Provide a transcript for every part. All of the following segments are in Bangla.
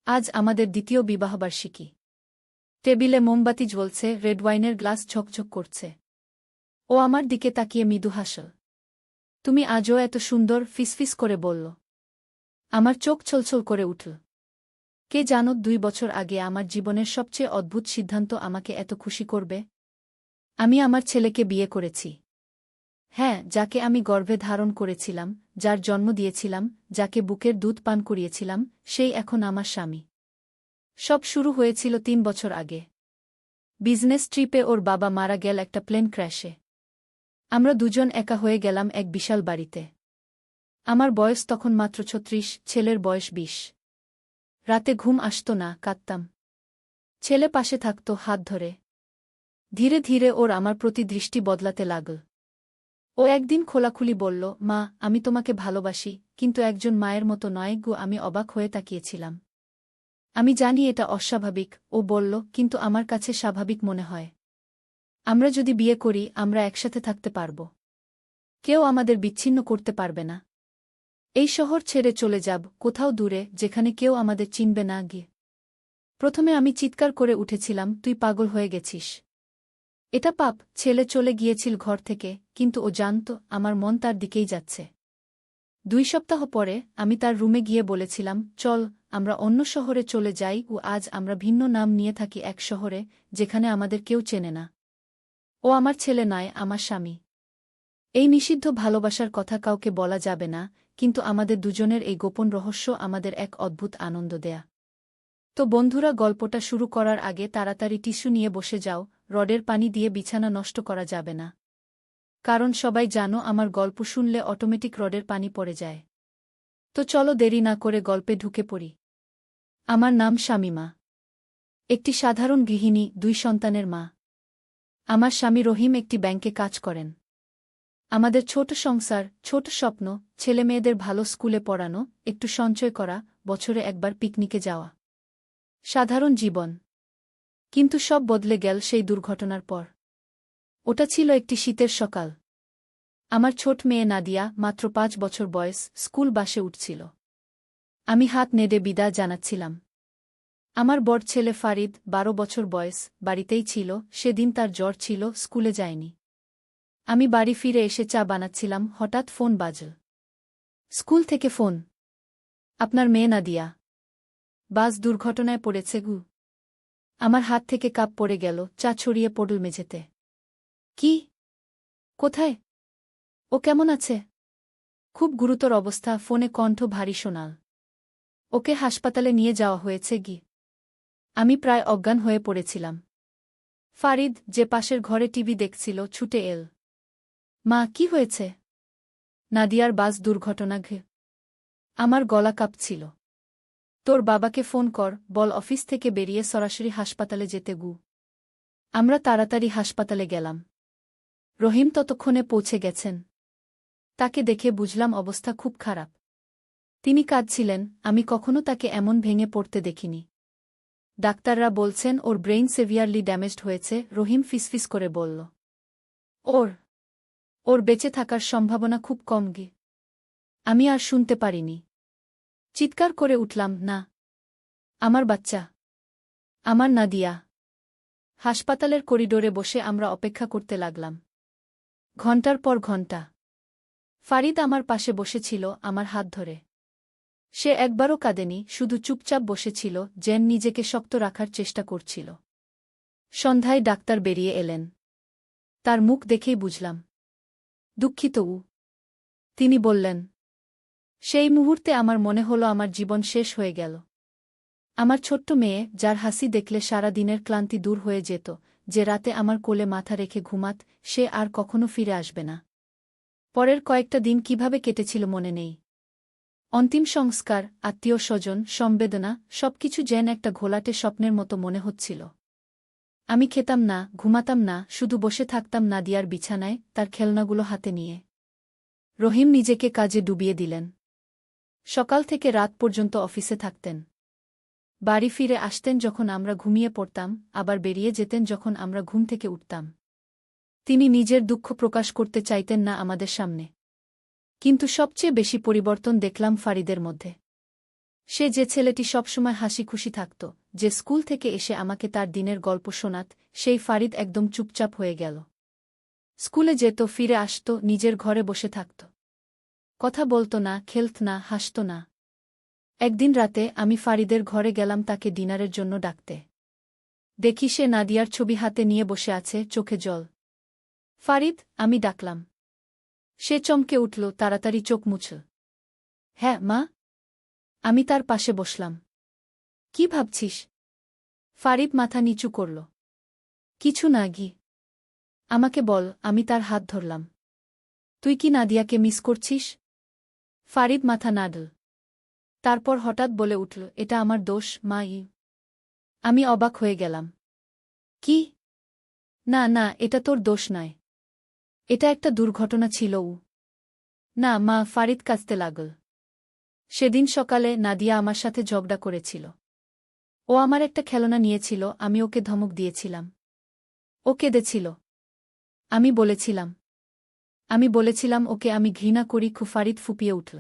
আজ আমাদের দ্বিতীয় বিবাহবার্ষিকী। টেবিলে মোমবাতি জ্বলছে, রেড ওয়াইনের গ্লাস ঝকঝক করছে। ও আমার দিকে তাকিয়ে মৃদু হাসল। তুমি আজও এত সুন্দর, ফিসফিস করে বলল। আমার চোখ ছলছল করে উঠল। কে জানো 2 বছর আগে আমার জীবনের সবচেয়ে অদ্ভুত সিদ্ধান্ত আমাকে এত খুশি করবে। আমি আমার ছেলেকে বিয়ে করেছি। হ্যাঁ, যাকে আমি গর্ভে ধারণ করেছিলাম, যার জন্ম দিয়েছিলাম, যাকে বুকের দুধ পান করিয়েছিলাম, সেই এখন আমার স্বামী। সব শুরু হয়েছিল 3 বছর আগে। বিজনেস ট্রিপে ওর বাবা মারা গেল একটা প্লেন ক্র্যাশে। আমরা দুজন একা হয়ে গেলাম এক বিশাল বাড়িতে। আমার বয়স তখন মাত্র 36, ছেলের বয়স 20। রাতে ঘুম আসত না, কাঁদতাম। ছেলে পাশে থাকত, হাত ধরে। ধীরে ধীরে ওর আমার প্রতি দৃষ্টি বদলাতে লাগল। ও একদিন খোলাখুলি বলল, মা, আমি তোমাকে ভালোবাসি, কিন্তু একজন মায়ের মতো নয় গো। আমি অবাক হয়ে তাকিয়েছিলাম। আমি জানি এটা অস্বাভাবিক, ও বলল, কিন্তু আমার কাছে স্বাভাবিক মনে হয়। আমরা যদি বিয়ে করি, আমরা একসাথে থাকতে পারব। কেউ আমাদের বিচ্ছিন্ন করতে পারবে না। এই শহর ছেড়ে চলে যাব, কোথাও দূরে, যেখানে কেউ আমাদের চিনবে না গিয়ে। প্রথমে আমি চিৎকার করে উঠেছিলাম, তুই পাগল হয়ে গেছিস। এটা পাপ। ছেলে চলে গিয়েছিল ঘর থেকে, কিন্তু ও জানত আমার মন তার দিকেই যাচ্ছে। 2 সপ্তাহ পরে আমি তার রুমে গিয়ে বলেছিলাম, চল আমরা অন্য শহরে চলে যাই। ও আজ আমরা ভিন্ন নাম নিয়ে থাকি এক শহরে, যেখানে আমাদের কেউ চেনে না। ও আমার ছেলে নয়, আমার স্বামী। এই নিষিদ্ধ ভালোবাসার কথা কাউকে বলা যাবে না, কিন্তু আমাদের দুজনের এই গোপন রহস্য আমাদের এক অদ্ভুত আনন্দ দেয়া। তো বন্ধুরা, গল্পটা শুরু করার আগে তাড়াতাড়ি টিস্যু নিয়ে বসে যাও। রডের পানি দিয়ে বিছানা নষ্ট করা যাবে না। কারণ সবাই জানো, আমার গল্প শুনলে অটোমেটিক রডের পানি পড়ে যায়। তো চলো দেরি না করে গল্পে ঢুকে পড়ি। আমার নাম শামীমা। একটি সাধারণ গৃহিণী, 2 সন্তানের মা। আমার স্বামী রহিম একটি ব্যাংকে কাজ করেন। আমাদের ছোট সংসার, ছোট স্বপ্ন, ছেলেমেয়েদের ভালো স্কুলে পড়ানো, একটু সঞ্চয় করা, বছরে একবার পিকনিকে যাওয়া। সাধারণ জীবন। কিন্তু সব বদলে গেল সেই দুর্ঘটনার পর। ওটা ছিল একটি শীতের সকাল। আমার ছোট মেয়ে নাদিয়া, মাত্র 5 বছর বয়স, স্কুল বাসে উঠছিল। আমি হাত নেড়ে বিদায় জানাচ্ছিলাম। আমার বড় ছেলে ফারিদ, 12 বছর বয়স, বাড়িতেই ছিল। সেদিন তার জ্বর ছিল, স্কুলে যায়নি। আমি বাড়ি ফিরে এসে চা বানাচ্ছিলাম, হঠাৎ ফোন বাজল। স্কুল থেকে ফোন। আপনার মেয়ে নাদিয়া বাস দুর্ঘটনায় পড়েছে গু। আমার হাত থেকে কাপ পড়ে গেল, চা ছড়িয়ে পড়ল মেঝেতে। কি? কোথায়? ও কেমন আছে? খুব গুরুতর অবস্থা, ফোনে কণ্ঠ ভারী শোনাল। ওকে হাসপাতালে নিয়ে যাওয়া হয়েছে গি। আমি প্রায় অজ্ঞান হয়ে পড়েছিলাম। ফারিদ, যে পাশের ঘরে টিভি দেখছিল, ছুটে এল। মা, কি হয়েছে? নাদিয়ার বাস দুর্ঘটনা ঘে। আমার গলা কাঁপছিল। তোর বাবাকে ফোন কর, বল অফিস থেকে বেরিয়ে সরাসরি হাসপাতালে যেতে গু। আমরা তাড়াতাড়ি হাসপাতালে গেলাম। রহিম ততক্ষণে পৌঁছে গেছেন। তাকে দেখে বুঝলাম অবস্থা খুব খারাপ। তিনি কাঁদছিলেন, আমি কখনো তাকে এমন ভেঙে পড়তে দেখিনি। ডাক্তাররা বলছেন ওর ব্রেইন সেভিয়ারলি ড্যামেজড হয়েছে, রহিম ফিসফিস করে বলল। ওর ওর বেঁচে থাকার সম্ভাবনা খুব কম গে। আমি আর শুনতে পারিনি। চিৎকার করে উঠলাম, না, আমার বাচ্চা, আমার নাদিয়া। হাসপাতালের করিডোরে বসে আমরা অপেক্ষা করতে লাগলাম। ঘণ্টার পর ঘণ্টা। ফারিদ আমার পাশে বসেছিল, আমার হাত ধরে। সে একবারও কাঁদেনি, শুধু চুপচাপ বসেছিল, যেন নিজেকে শক্ত রাখার চেষ্টা করছিল। সন্ধ্যায় ডাক্তার বেরিয়ে এলেন। তার মুখ দেখেই বুঝলাম। দুঃখিত উ। তিনি বললেন। সেই মুহূর্তে আমার মনে হলো আমার জীবন শেষ হয়ে গেল। আমার ছোট্ট মেয়ে, যার হাসি দেখলে সারা দিনের ক্লান্তি দূর হয়ে যেত, যে রাতে আমার কোলে মাথা রেখে ঘুমাত, সে আর কখনো ফিরে আসবে না। পরের কয়েকটা দিন কিভাবে কেটেছিল মনে নেই। অন্তিম সংস্কার, আত্মীয় স্বজন, সম্বেদনা, সবকিছু যেন একটা ঘোলাটে স্বপ্নের মতো মনে হচ্ছিল। আমি খেতাম না, ঘুমাতাম না, শুধু বসে থাকতাম নাদিয়ার বিছানায়, তার খেলনাগুলো হাতে নিয়ে। রহিম নিজেকে কাজে ডুবিয়ে দিলেন। সকাল থেকে রাত পর্যন্ত অফিসে থাকতেন। বাড়ি ফিরে আসতেন যখন আমরা ঘুমিয়ে পড়তাম, আবার বেরিয়ে যেতেন যখন আমরা ঘুম থেকে উঠতাম। তিনি নিজের দুঃখ প্রকাশ করতে চাইতেন না আমাদের সামনে। কিন্তু সবচেয়ে বেশি পরিবর্তন দেখলাম ফারিদের মধ্যে। সে যে ছেলেটি সবসময় হাসি খুশি থাকত, যে স্কুল থেকে এসে আমাকে তার দিনের গল্প শোনাত, সেই ফারিদ একদম চুপচাপ হয়ে গেল। স্কুলে যেত, ফিরে আসত, নিজের ঘরে বসে থাকত। কথা বলত না, খেলত না, হাসত না। একদিন রাতে আমি ফারিদের ঘরে গেলাম তাকে ডিনারের জন্য ডাকতে। দেখি সে নাদিয়ার ছবি হাতে নিয়ে বসে আছে, চোখে জল। ফারিদ, আমি ডাকলাম। সে চমকে উঠল, তাড়াতাড়ি চোখ মুছল। হ্যাঁ মা। আমি তার পাশে বসলাম। কি ভাবছিস? ফারিদ মাথা নিচু করল। কিছু না গি। আমাকে বল। আমি তার হাত ধরলাম। তুই কি নাদিয়াকে মিস করছিস? ফারিদ মাথা নাড়ল। তারপর হঠাৎ বলে উঠল, এটা আমার দোষ মা। আমি অবাক হয়ে গেলাম। কি? না না, এটা তোর দোষ নয়। এটা একটা দুর্ঘটনা ছিল। না মা। ফারিদ কাঁদতে লাগল। সেদিন সকালে নাদিয়া আমার সাথে ঝগড়া করেছিল। ও আমার একটা খেলনা নিয়েছিল, আমি ওকে ধমক দিয়েছিলাম। ও কেঁদেছিল। আমি বলেছিলাম ওকে আমি ঘৃণা করি। ফারিদ ফুপিয়ে উঠল।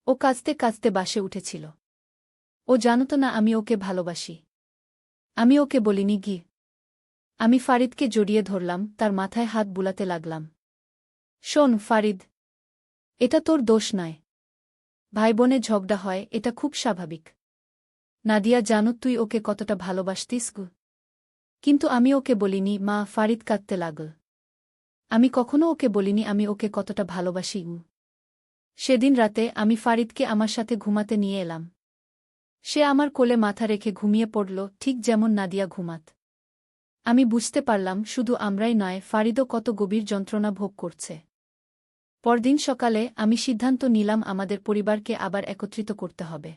ও কাঁদতে কাঁদতে বাসে উঠেছিল। ও জানত না আমি ওকে ভালোবাসি। আমি ওকে বলিনি গি। আমি ফারিদকে জড়িয়ে ধরলাম, তার মাথায় হাত বুলাতে লাগলাম। শোন ফারিদ, এটা তোর দোষ নয়। ভাই বোনে ঝগড়া হয়, এটা খুব স্বাভাবিক। নাদিয়া জানো তুই ওকে কতটা ভালোবাসতিস গু। কিন্তু আমি ওকে বলিনি মা। ফারিদ কাঁদতে লাগল। আমি কখনো ওকে বলিনি আমি ওকে কতটা ভালোবাসি। সেদিন রাতে আমি ফারিদকে আমার সাথে ঘুমাতে নিয়ে এলাম। সে আমার কোলে মাথা রেখে ঘুমিয়ে পড়ল, ঠিক যেমন নাদিয়া ঘুমাত। আমি বুঝতে পারলাম শুধু আমরাই নয়, ফারিদও কত গভীর যন্ত্রণা ভোগ করছে। পরদিন সকালে আমি সিদ্ধান্ত নিলাম আমাদের পরিবারকে আবার একত্রিত করতে হবে।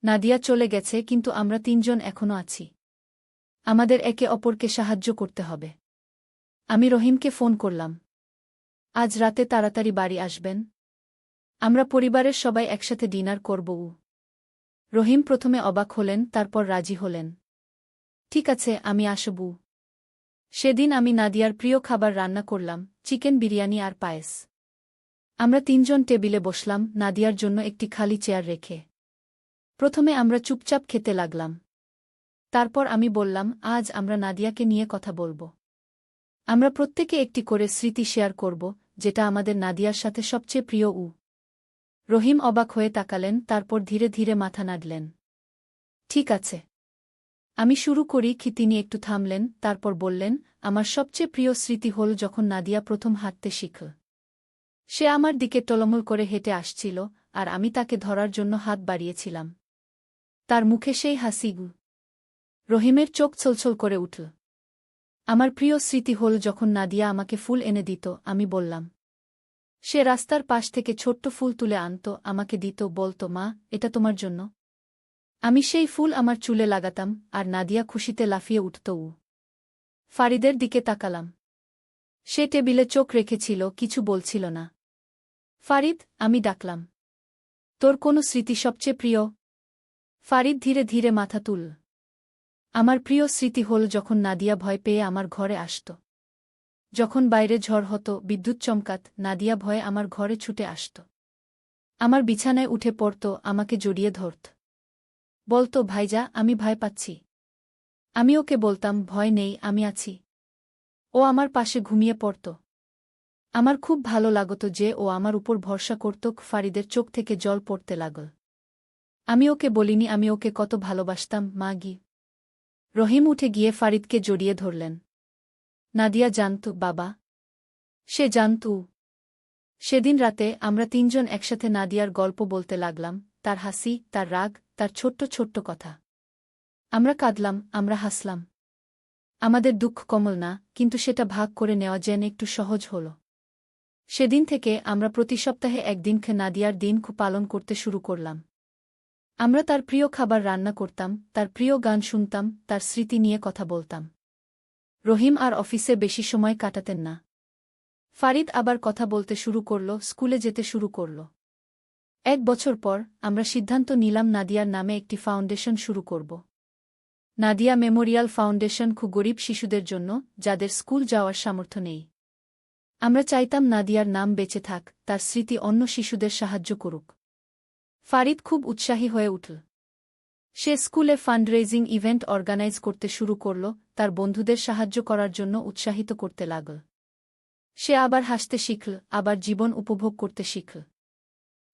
নাদিয়া চলে গেছে, কিন্তু আমরা তিনজন এখনো আছি। আমাদের একে অপরকে সাহায্য করতে হবে। আমি রহিমকে ফোন করলাম। আজ রাতে তাড়াতাড়ি বাড়ি আসবেন। আমরা পরিবারের সবাই একসাথে ডিনার করব। রহিম প্রথমে অবাক হলেন, তারপর রাজি হলেন। ঠিক আছে, আমি আসব। সেদিন আমি নাদিয়ার প্রিয় খাবার রান্না করলাম, চিকেন বিরিয়ানি আর পায়েস। আমরা তিনজন টেবিলে বসলাম, নাদিয়ার জন্য একটি খালি চেয়ার রেখে। প্রথমে আমরা চুপচাপ খেতে লাগলাম। তারপর আমি বললাম, আজ আমরা নাদিয়াকে নিয়ে কথা বলব। আমরা প্রত্যেকে একটি করে স্মৃতি শেয়ার করব, যেটা আমাদের নাদিয়ার সাথে সবচেয়ে প্রিয়। রহিম অবাক হয়ে তাকালেন, তারপর ধীরে ধীরে মাথা নাড়লেন। ঠিক আছে, আমি শুরু করি কি। তিনি একটু থামলেন, তারপর বললেন, আমার সবচেয়ে প্রিয় স্মৃতি হল যখন নাদিয়া প্রথম হাঁটতে শিখল। সে আমার দিকে টলমল করে হেঁটে আসছিল, আর আমি তাকে ধরার জন্য হাত বাড়িয়েছিলাম। তার মুখে সেই হাসি। রহিমের চোখ ছলছল করে উঠল। আমার প্রিয় স্মৃতি হল যখন নাদিয়া আমাকে ফুল এনে দিত, আমি বললাম। সে রাস্তার পাশ থেকে ছোট্ট ফুল তুলে আনত, আমাকে দিত, বলত, মা, এটা তোমার জন্য। আমি সেই ফুল আমার চুলে লাগাতাম, আর নাদিয়া খুশিতে লাফিয়ে উঠত। ফারিদের দিকে তাকালাম। সে টেবিলে চোখ রেখেছিল, কিছু বলছিল না। ফারিদ, আমি ডাকলাম। তোর কোনো স্মৃতি সবচেয়ে প্রিয়? ফারিদ ধীরে ধীরে মাথা তুলল। আমার প্রিয় স্মৃতি হল যখন নাদিয়া ভয় পেয়ে আমার ঘরে আসত। যখন বাইরে ঝড় হতো, বিদ্যুৎ চমকাত, নাদিয়া ভয়ে আমার ঘরে ছুটে আসত। আমার বিছানায় উঠে পড়ত, আমাকে জড়িয়ে ধরত। বলত, ভাইজা, আমি ভয় পাচ্ছি। আমি ওকে বলতাম, ভয় নেই, আমি আছি। ও আমার পাশে ঘুমিয়ে পড়ত। আমার খুব ভালো লাগত যে ও আমার উপর ভরসা করত। ফারিদের চোখ থেকে জল পড়তে লাগল। আমি ওকে বলিনি আমি ওকে কত ভালোবাসতাম, মা গি। রহিম উঠে গিয়ে ফারিদকে জড়িয়ে ধরলেন। নাদিয়া জানত, বাবা। সে জানত। সেদিন রাতে আমরা তিনজন একসাথে নাদিয়ার গল্প বলতে লাগলাম, তার হাসি, তার রাগ, তার ছোট্ট ছোট্ট কথা। আমরা কাঁদলাম, আমরা হাসলাম। আমাদের দুঃখ কমল না, কিন্তু সেটা ভাগ করে নেওয়া যেন একটু সহজ হল। সেদিন থেকে আমরা প্রতি সপ্তাহে একদিন নাদিয়ার দিন পালন করতে শুরু করলাম। আমরা তার প্রিয় খাবার রান্না করতাম, তার প্রিয় গান শুনতাম, তার স্মৃতি নিয়ে কথা বলতাম। রহিম আর অফিসে বেশি সময় কাটাতেন না। ফারিদ আবার কথা বলতে শুরু করল, স্কুলে যেতে শুরু করল। 1 বছর পর আমরা সিদ্ধান্ত নিলাম নাদিয়ার নামে একটি ফাউন্ডেশন শুরু করব। নাদিয়া মেমোরিয়াল ফাউন্ডেশন গরিব শিশুদের জন্য, যাদের স্কুল যাওয়ার সামর্থ্য নেই। আমরা চাইতাম নাদিয়ার নাম বেঁচে থাক, তার স্মৃতি অন্য শিশুদের সাহায্য করুক। ফারিদ খুব উৎসাহী হয়ে উঠল। সে স্কুলে ফান্ডরেজিং ইভেন্ট অর্গানাইজ করতে শুরু করল, তার বন্ধুদের সাহায্য করার জন্য উৎসাহিত করতে লাগল। সে আবার হাসতে শিখল, আবার জীবন উপভোগ করতে শিখল।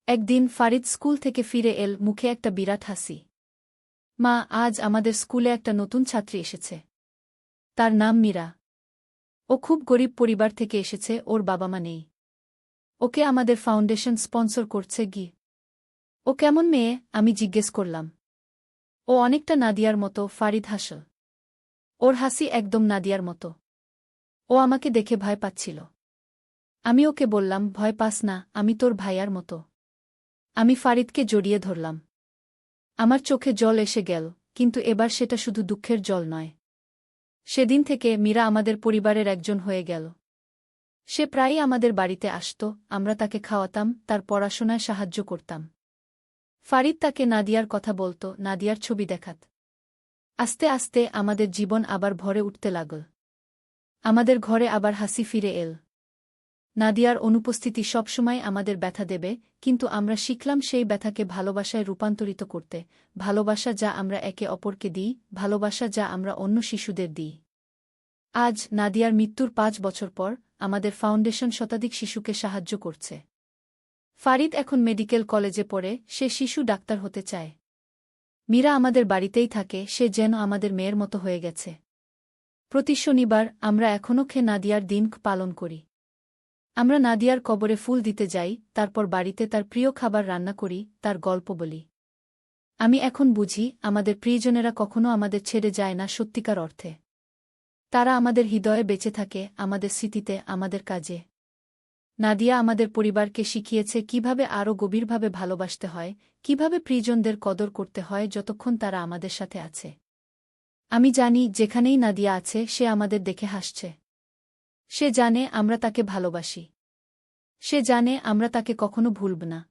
একদিন ফারিদ স্কুল থেকে ফিরে এল, মুখে একটা বিরাট হাসি। মা, আজ আমাদের স্কুলে একটা নতুন ছাত্রী এসেছে। তার নাম মীরা। ও খুব গরিব পরিবার থেকে এসেছে, ওর বাবা মা নেই। ওকে আমাদের ফাউন্ডেশন স্পন্সর করছে। ও কেমন মেয়ে? আমি জিজ্ঞেস করলাম। ও অনেকটা নাদিয়ার মতো। ফারিদ হাসল। ওর হাসি একদম নাদিয়ার মতো। ও আমাকে দেখে ভয় পাচ্ছিল। আমি ওকে বললাম, ভয় পাস না, আমি তোর ভাইয়ার মতো। আমি ফারিদকে জড়িয়ে ধরলাম। আমার চোখে জল এসে গেল, কিন্তু এবার সেটা শুধু দুঃখের জল নয়। সেদিন থেকে মীরা আমাদের পরিবারের একজন হয়ে গেল। সে প্রায়ই আমাদের বাড়িতে আসত, আমরা তাকে খাওয়াতাম, তার পড়াশোনায় সাহায্য করতাম। ফারিদ তাকে নাদিয়ার কথা বলত, নাদিয়ার ছবি দেখাত। আস্তে আস্তে আমাদের জীবন আবার ভরে উঠতে লাগল। আমাদের ঘরে আবার হাসি ফিরে এল। নাদিয়ার অনুপস্থিতি সবসময় আমাদের ব্যথা দেবে, কিন্তু আমরা শিখলাম সেই ব্যথাকে ভালোবাসায় রূপান্তরিত করতে, ভালোবাসা যা আমরা একে অপরকে দিই, ভালোবাসা যা আমরা অন্য শিশুদের দিই। আজ নাদিয়ার মৃত্যুর ৫ বছর পর আমাদের ফাউন্ডেশন শতাধিক শিশুকে সাহায্য করছে। ফারিদ এখন মেডিকেল কলেজে পড়ে, সে শিশু ডাক্তার হতে চায়। মীরা আমাদের বাড়িতেই থাকে, সে যেন আমাদের মেয়ের মতো হয়ে গেছে। প্রতি শনিবার আমরা এখনও নাদিয়ার দিন পালন করি। আমরা নাদিয়ার কবরে ফুল দিতে যাই, তারপর বাড়িতে তার প্রিয় খাবার রান্না করি, তার গল্প বলি। আমি এখন বুঝি, আমাদের প্রিয়জনেরা কখনো আমাদের ছেড়ে যায় না সত্যিকার অর্থে। তারা আমাদের হৃদয়ে বেঁচে থাকে, আমাদের স্মৃতিতে, আমাদের কাজে। নাদিয়া আমাদের পরিবারকে শিখিয়েছে কিভাবে আরও গভীরভাবে ভালোবাসতে হয়, কিভাবে প্রিয়জনদের কদর করতে হয় যতক্ষণ তারা আমাদের সাথে আছে। আমি জানি, যেখানেই নাদিয়া আছে সে আমাদের দেখে হাসছে। সে জানে আমরা তাকে ভালোবাসি। সে জানে আমরা তাকে কখনো ভুলব না।